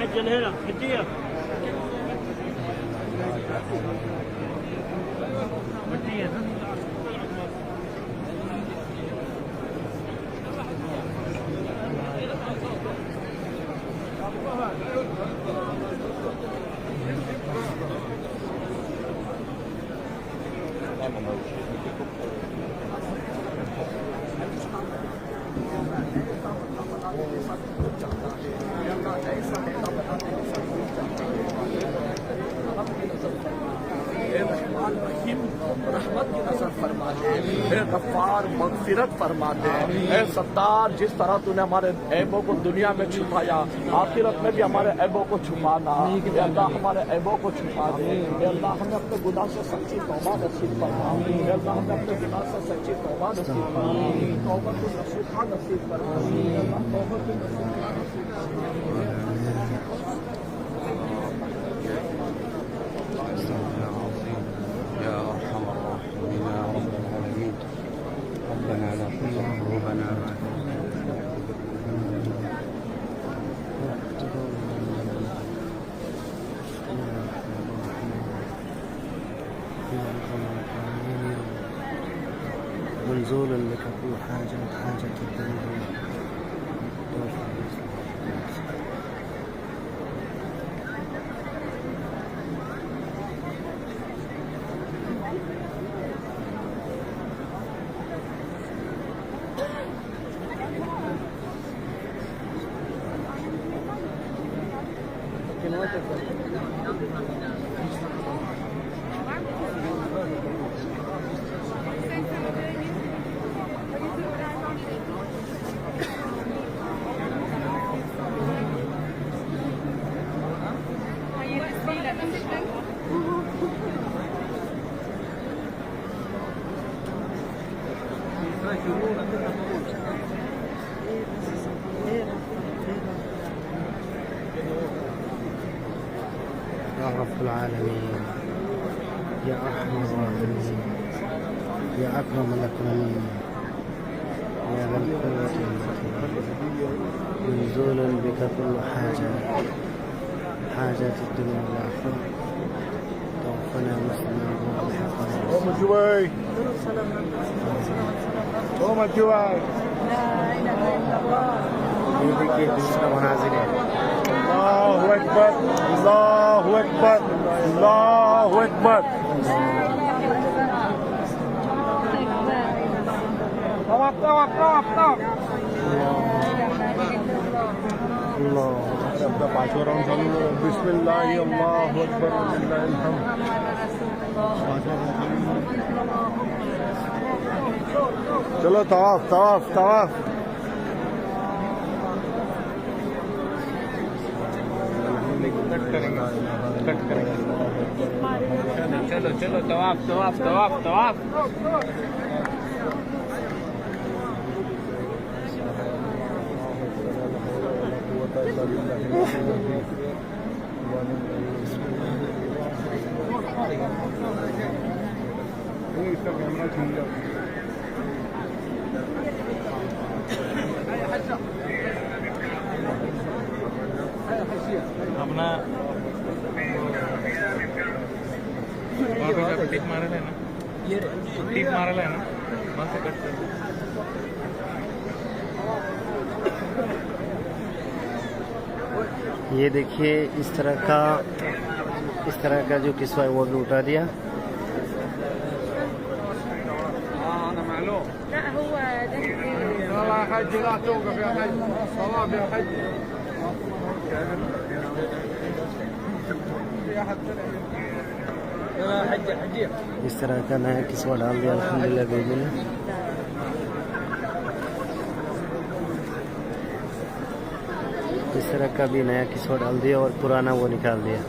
حجل هنا حجيه रहमत की नजर फरमा दे, गफ्फार मगफिरत फरमा दे। सत्तार, जिस तरह तूने हमारे ऐबों को दुनिया में छुपाया, आखिरत में भी हमारे ऐबों को छुपाना। अल्लाह हमारे ऐबों को छुपा दे। अल्लाह हमें अपने गुनाह से सच्ची तौबा नसीब फरमा। अल्लाह हमें अपने गुनाह से सच्ची तौबा नसीब फरमा। तौबा को नसीहा नसीब फरमा। अल्लाह तौबा को नसीहा नसीब फरमा। يا أرحم الراحمين يا رب العالمين ربنا لا تزغ قلوبنا منزول لك كل حاجة الدنيا يا رب العالمين يا أرحم الراحمين يا أكرم الأكرمين يا ذا القوة المتين منزول بك كل حاجات الدنيا والآخرة توفنا مسلما والحقنا ये देखिए दूसरा मनाजिर है। अल्लाहु अकबर अल्लाहु अकबर अल्लाहु अकबर। अल्लाह पांचवा राउंड चालू है। बिस्मिल्लाह अल्लाहु अकबर चलो तवाफ तवाफ तवाफ। कट करेंगे चलो चलो तवाफ तवाफ तवाफ तवाफ। इसका कैमरा छीन लो। अपना वहाँ पे जब टिप मारेला है ना, टिप मारेला है ना, वहाँ से कट कर। ये देखिए इस तरह का जो किस्सा है वो भी उठा दिया। أنا معلوم لا هو والله يا حج لا توقف يا حج صواب يا حج इस तरह का नया किस्सा डाल दिया अल्हम्दुलिल्लाह बेबी ने। इस तरह का भी नया किस्सा डाल दिया और पुराना वो निकाल दिया।